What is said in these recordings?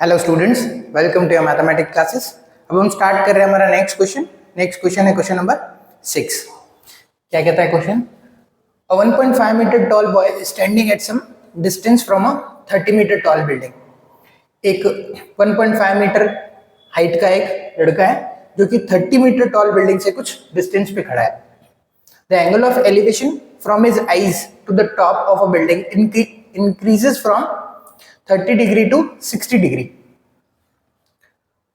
Hello students, welcome to your mathematics classes. अब हम start कर रहे हैं हमारा नेक्स्ट क्वेश्चन है क्वेश्चन नंबर 6। क्या कहता है question? A 1.5 metre tall boy standing at some distance from a 30 metre tall building. एक 1.5 मीटर हाइट का एक लड़का है जो कि 30 मीटर टॉल बिल्डिंग से कुछ डिस्टेंस पे खड़ा है। The angle of elevation from his eyes to the top of a building increases from 30 degree to 60 degree.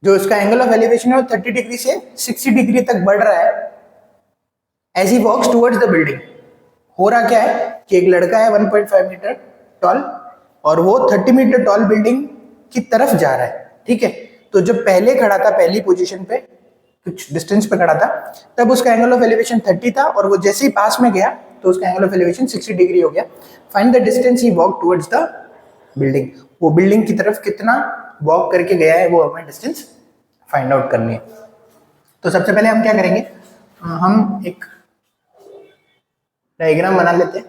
जो इसका एंगल ऑफ एलिवेशन है वो 30 डिग्री से 60 डिग्री तक बढ़ रहा है as he walks towards the building. हो रहा क्या है कि एक लड़का है 1.5 मीटर टॉल और वो 30 मीटर टॉल बिल्डिंग की तरफ जा रहा है। ठीक है, तो जब पहले खड़ा था, पहली पोजीशन पे कुछ डिस्टेंस पे खड़ा था, तब उसका एंगल ऑफ एलिवेशन 30 था और वो जैसे ही पास में गया तो उसका एंगल ऑफ एलिवेशन 60 डिग्री हो गया। Find the distance he walk towards the building. वो बिल्डिंग की तरफ कितना वॉक करके गया है वो हमें डिस्टेंस फाइंड आउट करनी है। तो सबसे पहले हम क्या करेंगे, हम एक डायग्राम बना लेते हैं।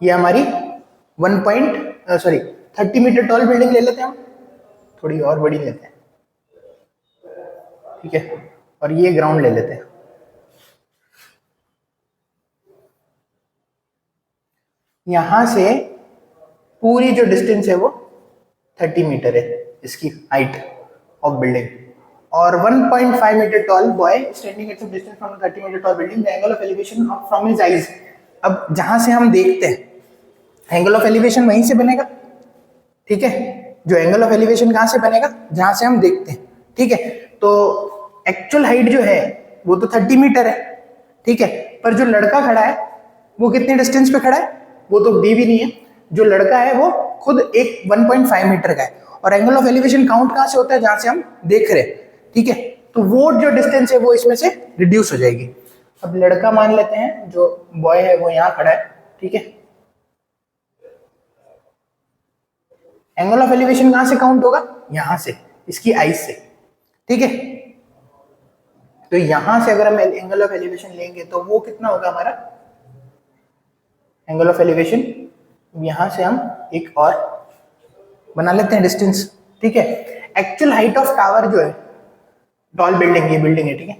ये हमारी 30 मीटर टॉल बिल्डिंग ले लेते हैं, हम थोड़ी और बड़ी लेते हैं। ठीक है, और ये ग्राउंड ले लेते हैं। यहां से पूरी जो डिस्टेंस है वो 30 मीटर है, इसकी हाइट ऑफ बिल्डिंग। और 1.5 metre tall boy standing at some distance from 30 metre tall building, the angle of elevation from his eyes. अब जहां से हम देखते हैं एंगल ऑफ एलिवेशन वहीं से बनेगा। ठीक है, जो एंगल ऑफ एलिवेशन कहां से बनेगा? जहां से हम देखते हैं। ठीक है, तो एक्चुअल हाइट जो है वो तो 30 मीटर है। ठीक है, पर जो लड़का खड़ा है वो कितने डिस्टेंस पे खड़ा है वो तो दी भी नहीं है। जो लड़का है वो खुद एक 1.5 मीटर का है और एंगल ऑफ एलिवेशन काउंट कहां से होता है? जहां से हम देख रहे हैं। ठीक है, तो वो जो डिस्टेंस है वो इसमें से रिड्यूस हो जाएगी। अब लड़का मान लेते हैं, जो बॉय है वो यहां खड़ा है। ठीक है, एंगल ऑफ एलिवेशन कहां से काउंट होगा? यहां से, इसकी आईज से। ठीक है, तो यहां से अगर हम एंगल ऑफ एलिवेशन लेंगे तो वो कितना होगा हमारा एंगल ऑफ एलिवेशन? यहां से हम एक और बना लेते हैं डिस्टेंस। ठीक है, एक्चुअल हाइट ऑफ टावर जो है टॉल बिल्डिंग, ये बिल्डिंग है। ठीक है,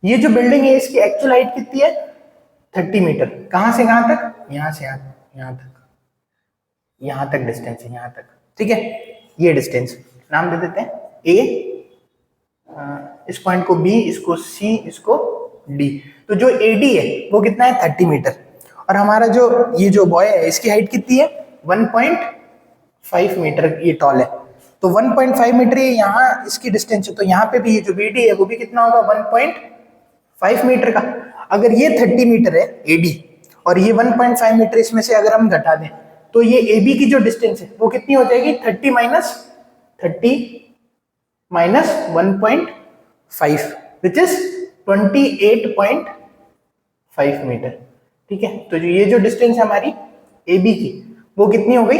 ये जो बिल्डिंग है इसकी एक्चुअल हाइट कितनी है? 30 मीटर। कहां से कहां तक? यहां से यहां तक, यहां तक डिस्टेंस है, यहां तक। ठीक है, ये डिस्टेंस नाम दे देते हैं ए, इस पॉइंट को बी, इसको सी, इसको डी। तो जो एडी है वो कितना है? 30 मीटर। और हमारा जो ये जो बॉय है इसकी हाइट कितनी है? 1.5 मीटर ये टॉल है। तो 1.5 मीटर ये यहाँ इसकी डिस्टेंस है, तो यहाँ पे भी ये जो बीडी है वो भी कितना होगा? 1.5 मीटर का। अगर ये 30 मीटर है एडी और ये 1.5 मीटर इसमें से अगर हम घटा दें तो ये एबी की जो डिस्टेंस है वो कितनी हो जाएगी? 30 माइनस 1.5 विच इज 28.5 मीटर। ठीक है, तो जो ये जो डिस्टेंस है हमारी AB की वो कितनी हो गई?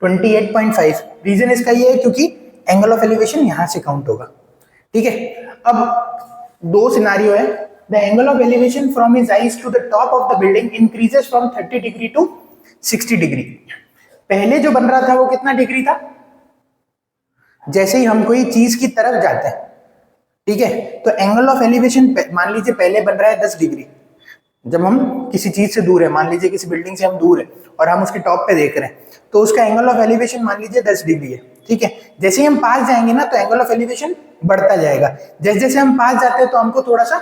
28.5। रीजन इसका ये है क्योंकि एंगल ऑफ एलिवेशन यहां से काउंट होगा। ठीक है, अब दो सिनारियो है। The angle of elevation from his eyes to the top of the building increases from 30 degree to 60 degree. पहले जो बन रहा था वो कितना डिग्री था? जैसे ही हम कोई चीज की तरफ जाते हैं, ठीक है, तो एंगल ऑफ एलिवेशन मान लीजिए पहले बन रहा है 10 डिग्री। जब हम किसी चीज से दूर है, मान लीजिए किसी बिल्डिंग से हम दूर है और हम उसके टॉप पे देख रहे हैं, तो उसका एंगल ऑफ एलिवेशन मान लीजिए 10 डिग्री है। ठीक है, जैसे ही हम पास जाएंगे ना तो एंगल ऑफ एलिवेशन बढ़ता जाएगा। जैसे जैसे हम पास जाते हैं तो हमको थोड़ा सा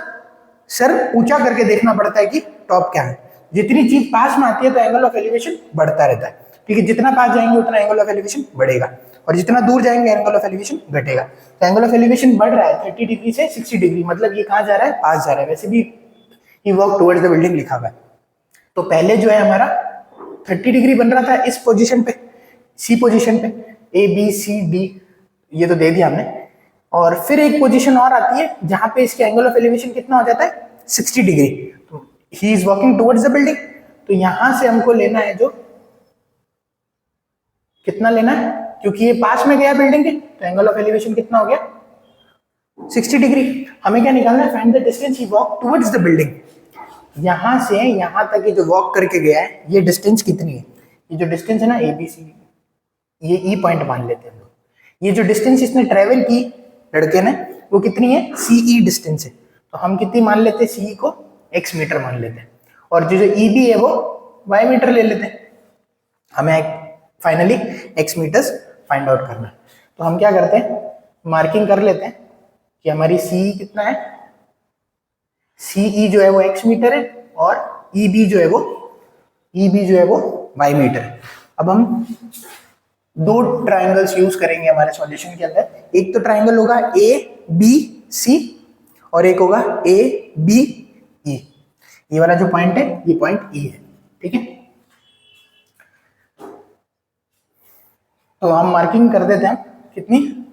सर ऊंचा करके देखना पड़ता है कि टॉप क्या है। जितनी चीज पास में आती है तो एंगल ऑफ एलिवेशन बढ़ता रहता है। ठीक है, जितना पास जाएंगे उतना एंगल ऑफ एलिवेशन बढ़ेगा और जितना दूर जाएंगे एंगल ऑफ एलिवेशन घटेगा। तो एंगल ऑफ एलिवेशन बढ़ रहा है 30 डिग्री से 60 डिग्री, मतलब ये कहां जा रहा है? पास जा रहा है। वैसे भी ही वॉक टुवर्ड्स द बिल्डिंग लिखा हुआ है। तो पहले जो है हमारा 30 डिग्री बन रहा था इस पोजीशन पे, सी पोजीशन पे, ए बी सी डी ये तो दे दिया हमने। और फिर एक पोजीशन और आती है जहां पे इसके एंगल ऑफ एलिवेशन कितना हो जाता है? 60 डिग्री। तो he is walking towards the building. तो यहां से हमको लेना है जो कितना लेना है, क्योंकि ये पास में गया बिल्डिंग के, तो एंगल ऑफ एलिवेशन कितना हो गया? 60 डिग्री। हमें क्या निकालना है? Find the distance he walk towards the building. यहां से यहां तक ये जो वॉक करके गया है, ये डिस्टेंस कितनी है? ये जो डिस्टेंस है ना ABC, ये ई पॉइंट मान लेते हैं हम लोग। ये जो डिस्टेंस इसने ट्रेवल की लड़के ने, वो कितनी है? CE डिस्टेंस है। तो हम कितनी मान लेते हैं? CE को x मीटर मान लेते हैं, और जो EB है वो y मीटर ले लेते हैं। हमें finally x metres find out करना है। तो हम क्या करते हैं, मार्किंग कर लेते हैं कि हमारी CE कितना है। CE जो है वो x मीटर है, और EB जो है वो y मीटर है। अब हम दो ट्राइंगल्स यूज करेंगे हमारे सॉल्यूशन के अंदर। एक तो ट्राइंगल होगा ABC, और एक होगा ABE। ये वाला जो पॉइंट है, ये पॉइंट E है, ठीक है। तो हम मार्किंग कर देते हैं कितनी।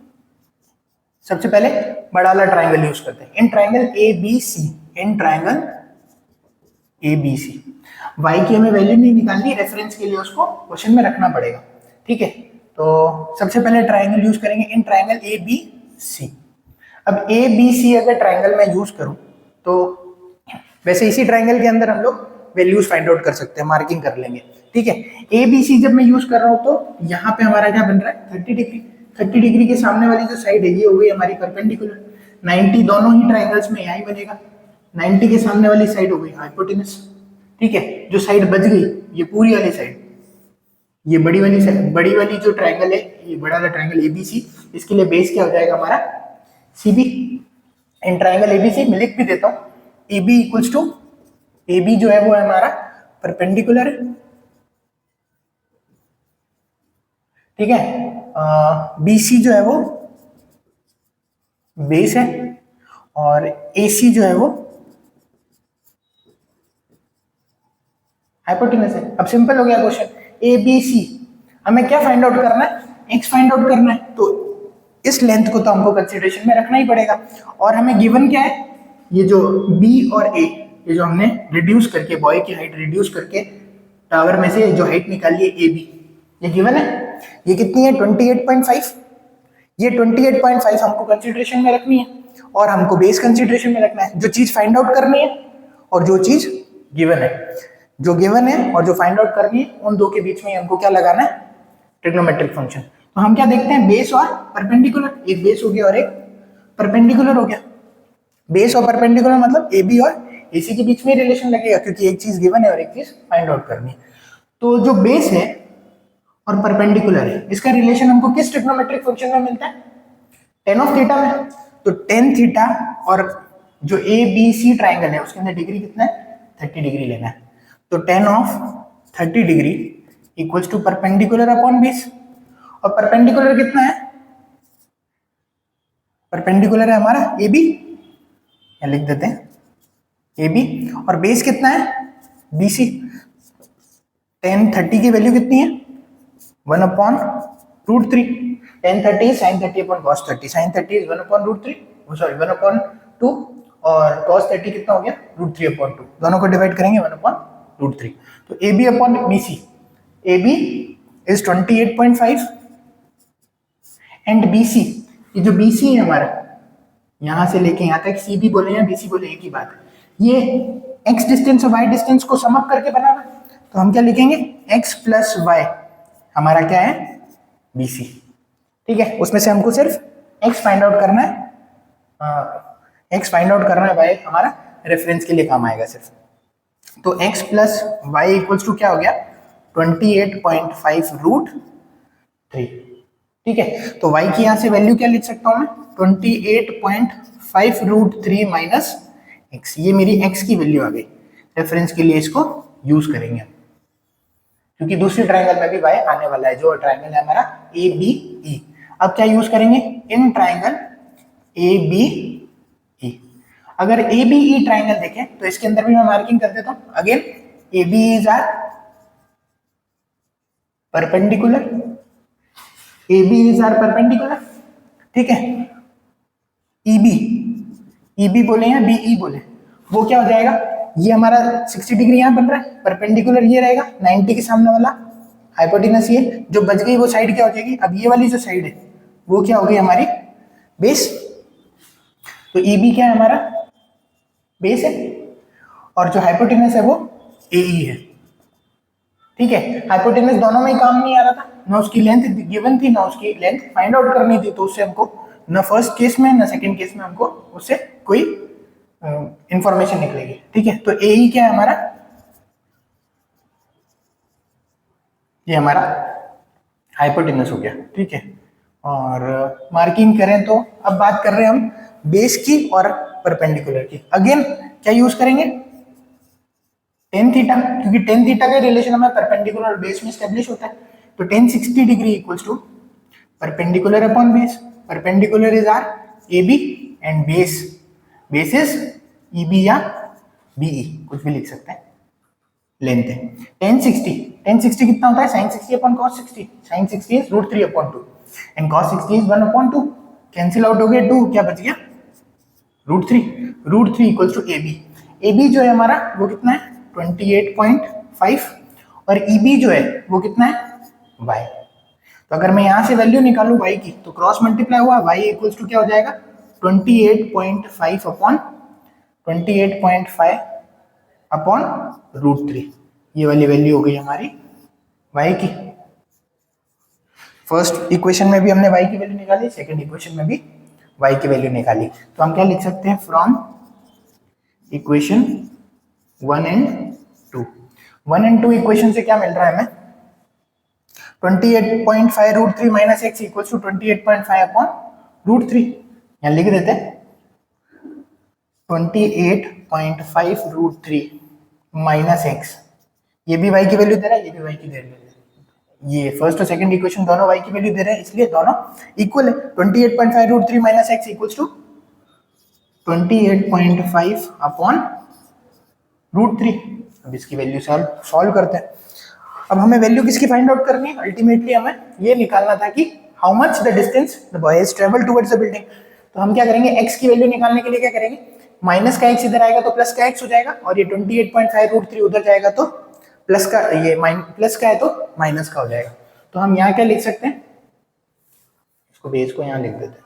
सबसे पहले बड़ा वाला ट्राइंगल यूज करते हैं। इन ट्राइंगल ABC y की हमें वैल्यू नहीं निकालनी, रेफरेंस के लिए उसको क्वेश्चन में रखना पड़ेगा, ठीक है। तो सबसे पहले ट्राइंगल यूज करेंगे इन ट्राइंगल ABC। अब ABC अगर ट्राइंगल में यूज करूं, तो वैसे इसी ट्राइंगल के अंदर हम लोग वैल्यूज फाइंड आउट कर सकते हैं, मार्किंग कर लेंगे, ठीक है। ABC जब मैं यूज कर रहा हूं, तो यहाँ पे हमारा क्या बन रहा है? 30 डिग्री। 30 डिग्री के सामने वाली जो साइड है, ये हो गई हमारी परपेंडिकुलर। 90 दोनों ही ट्राइंगल्स में यही बनेगा। 90 के सामने वाली साइड हो गई हाइपोटेनस, ठीक है। जो साइड बच गई, ये पूरी वाली साइड, ये बड़ी वाली जो ट्राइंगल है, ये बड़ा वाला ट्राइंगल ABC, इसके लिए बेस क्या हो जाएगा हमारा? CB। इन ट्राइंगल ABC मैं लिख भी देता हूँ, AB इक्वल्स टू, AB जो है वो है हमारा परपेंडिकुलर है, ठीक है। BC जो है वो बेस है, और AC जो है वो हाइपोटेनस है। अब सिंपल हो गया क्वेश्चन। ABC हमें क्या फाइंड आउट करना है? x फाइंड आउट करना है। तो इस लेंथ को तो हमको कंसीडरेशन में रखना ही पड़ेगा, और हमें गिवन क्या है? ये जो B और A, ये जो हमने रिड्यूस करके, बॉय की हाइट रिड्यूस करके टावर में से जो हाइट निकाली है AB, ये गिवन है। ये कितनी है? 28.5। ये 28.5 हमको कंसीडरेशन में रखनी है, और हमको बेस कंसीडरेशन में रखना है। जो चीज फाइंड आउट करनी है और जो चीज गिवन है, जो गिवन है और जो फाइंड आउट करनी है, उन दो के बीच में हमको क्या लगाना है? Trigonometric function. तो हम क्या देखते हैं? बेस और परपेंडिकुलर। एक बेस हो गया और एक परपेंडिकुलर हो गया। बेस और परपेंडिकुलर मतलब AB और AC के बीच में रिलेशन लगेगा, क्योंकि एक चीज गिवन है और एक चीज फाइंड आउट करनी है। तो जो बेस है और परपेंडिकुलर है, इसका रिलेशन हमको किस ट्रिग्नोमेट्रिक फंक्शन में मिलता है? tan ऑफ थीटा में। तो tan थीटा, और जो ABC ट्राइंगल है उसके अंदर डिग्री कितना है? 30 डिग्री लेना है। तो tan of 30 degree equals to perpendicular upon base. और परपेंडिकुलर कितना है? परपेंडिकुलर है हमारा AB, या लिख देते हैं AB, और बेस कितना है? BC। tan 30 की वैल्यू कितनी है? 1/√3। tan 30 sin 30 upon cos 30। sin 30 is 1/√3, sorry 1/2, और cos 30 कितना हो गया? √3/2। दोनों को डिवाइड करेंगे 1/√3। तो AB upon BC, AB is 28.5, and BC, ये जो BC है हमारा, यहां से लेके यहां तक CB बोले या BC बोले एक ही बात है। ये x डिस्टेंस और y डिस्टेंस को सम अप करके बना। तो हम क्या लिखेंगे? x प्लस y हमारा क्या है? BC, ठीक है। उसमें से हमको सिर्फ x फाइंड आउट करना है, x फाइंड आउट करना है, y हमारा रेफरेंस के लिए काम आएगा सिर्फ। तो x plus y equals to क्या हो गया? 28.5√3, ठीक है। तो y की यहां से वैल्यू क्या लिख सकता हूं मैं? 28.5√3 माइनस x। ये मेरी x की वैल्यू आ गई। रेफरेंस के लिए इसको यूज करेंगे हम, क्योंकि दूसरी ट्राइंगल में भी y आने वाला है, जो ट्राइंगल है हमारा ABE। अब क्या यूज करेंगे? In triangle ABE। अगर ABE ट्राइंगल देखें तो इसके अंदर भी मैं मार्किंग कर देता हूं। Again ABEs are perpendicular, ABEs are perpendicular, ठीक है। EB बोले या BE बोले, वो क्या हो जाएगा? ये हमारा 60 डिग्री यहाँ बन रहा है, परपेंडिकुलर ये रहेगा 90 के सामने वाला, हाइपोटेनस ये जो बच गई वो साइड क्या हो जाएगी? अब ये वाली जो साइड है वो क्या हो गई? हमारी बेस। तो EB क्या है? हमारा बेस है। और जो हाइपोटेनस है वो AE है। ठीक है, हाइपोटेनस दोनों में ही काम नहीं आ रहा था, ना उसकी लेंथ गिवन थी ना उसकी लेंथ फाइंड आउट करनी थी, तो उससे हमको ना फर्स्ट केस में ना सेकंड केस में हमको उससे कोई इंफॉर्मेशन निकलेगी। ठीक है, तो AE क्या है हमारा, ये हमारा हाइपोटेनस हो गया। ठीक है, और मार्किंग करें तो अब बात कर रहे हैं हम बेस की और परपेंडिकुलर की। अगेन क्या यूज करेंगे, टेन थीटा, क्योंकि टेन थीटा का रिलेशन हमें परपेंडिकुलर और बेस में स्टेब्लिश होता है। तो tan 60 degree equals to perpendicular upon base, perpendicular is are AB and base is EB या BE, कुछ भी लिख सकते हैं, लेंथ है। टेन सिक्सटी कितना होता है, sine 60 upon cos 60, sine 60 is √3 upon 2 and cos 60 is 1 upon 2, cancel out हो गया 2, क्या बच गया √3 इक्वल्स टू AB जो है हमारा वो कितना है 28.5 और EB जो है वो कितना है y। तो अगर मैं यहां से वैल्यू निकालूं y की तो क्रॉस मल्टीप्लाई हुआ y इक्वल्स टू क्या हो जाएगा 28.5 अपॉन 28.5 अपॉन √3, ये वाली वैल्यू हो गई हमारी y की। फर्स्ट इक्वेशन में भी हमने y की वैल्यू निकाली, सेकंड इक्वेशन में भी y की वैल्यू निकाली। तो हम क्या लिख सकते हैं, from equation 1 and 2, 1 and 2 equation से क्या मिल रहा है हमें 28.5 √3 minus x equals to 28.5 upon √3, यहाँ लिख देते हैं 28.5 √3 माइनस x, ये भी y की वैल्यू दे रहा है, ये भी y की दे रहा है, ये फर्स्ट और सेकंड इक्वेशन दोनों y की वैल्यू दे रहे हैं, इसलिए दोनों इक्वल है। 28.5 √3 minus x equals to 28.5 upon √3। अब इसकी वैल्यू सॉल्व करते हैं। अब हमें वैल्यू किसकी फाइंड आउट करनी है, अल्टीमेटली हमें ये निकालना था कि how much the distance the boy has travelled towards the building. तो हम क्या करेंगे, x की वैल्यू निकालने के लिए क्या करेंगे, माइनस का x इधर आएगा तो प्लस का x हो जाएगा, और ये 28.5 √3 उधर जाएगा तो प्लस का, ये प्लस का है तो माइनस का हो जाएगा। तो हम यहाँ क्या लिख सकते हैं, इसको बेस को यहाँ लिख देते हैं,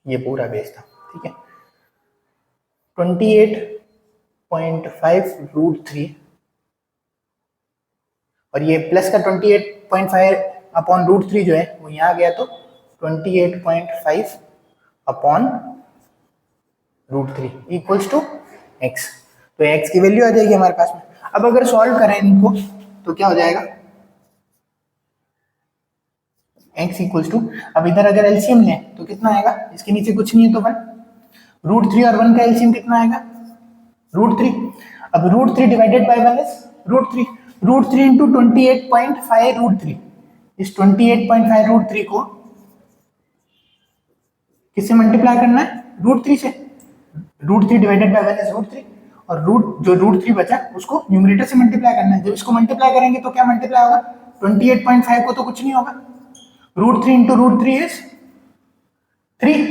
ये पूरा बेस था। ठीक है, 28.5 √3 और ये प्लस का 28.5 अपॉन √3 जो है वो यहाँ गया तो 28.5 अपॉन √3 इक्वल्स टू x। तो x की वैल्यू आ जाएगी हमारे पास में। अब अगर सॉल्व करें इनको तो क्या हो जाएगा, x इक्वल्स टू, अब इधर अगर एलसीएम लें तो कितना आएगा, इसके नीचे कुछ नहीं है तो 1, √3 और 1 का एलसीएम कितना आएगा √3। अब √3 डिवाइडेड बाय 1 इज √3, √3 इंटू 28.5 √3, इस 28.5 √3 को किससे मल्टीप्लाई करना है, √3 से, √3 डिवाइडेड बाय 1 इज √3, और जो √3 बचा उसको न्यूमरेटर से मल्टीप्लाई करना है। जब इसको मल्टीप्लाई करेंगे तो क्या मल्टीप्लाई होगा, 28.5 को तो कुछ नहीं होगा, √3 इंटू √3 इज 3,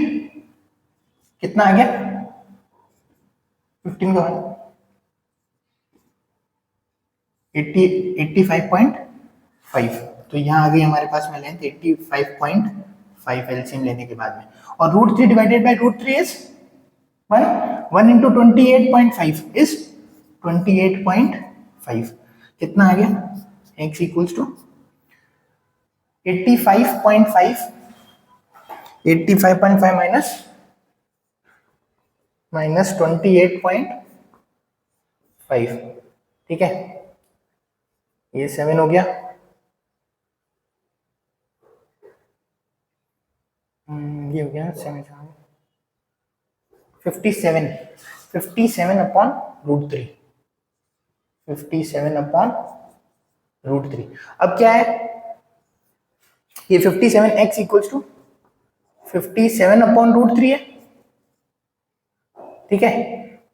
कितना आ गया 15 का 85.5। तो यहाँ आ गई हमारे पास में लेंथ 85.5 एलसीएम लेने के बाद में, और √3 divided by √3 is 1 into 28.5 is 28.5, कितना आ गया, x इक्वल्स टू 85.5 माइनस 28.5। ठीक है, ये 7 हो गया, ये हो गया 7, 57 अपॉन √3, 57 अपॉन √3। अब क्या है, ये 57 x इक्वल्स टू 57 अपॉन √3 है। ठीक है,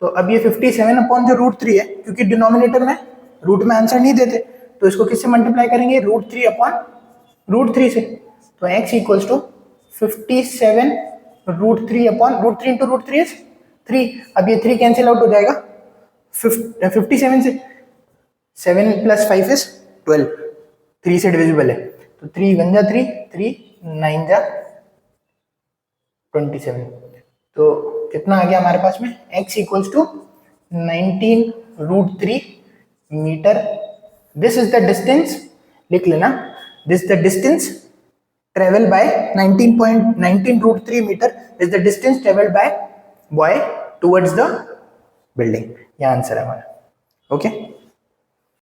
तो अब ये 57 अपॉन जो √3 है, क्योंकि डिनोमिनेटर में रूट में आंसर नहीं देते तो इसको किससे मल्टीप्लाई करेंगे, √3 अपॉन √3 से। तो x equals to 57 √3 upon √3 into √3 is 3। अब ये 3 कैंसिल आउट हो जाएगा, 57 से 7 प्लस 5 इज 12, 3 से डिविजिबल है, तो 3 1 जा 3, 3 9 जा 27। तो कितना आ गया हमारे पास में, x equals to 19√3 metre. This is the distance, लिख लेना, this the distance travel by 19.19√3 metre is the distance travelled by boy towards the building. यह आंसर है हमारा। ओके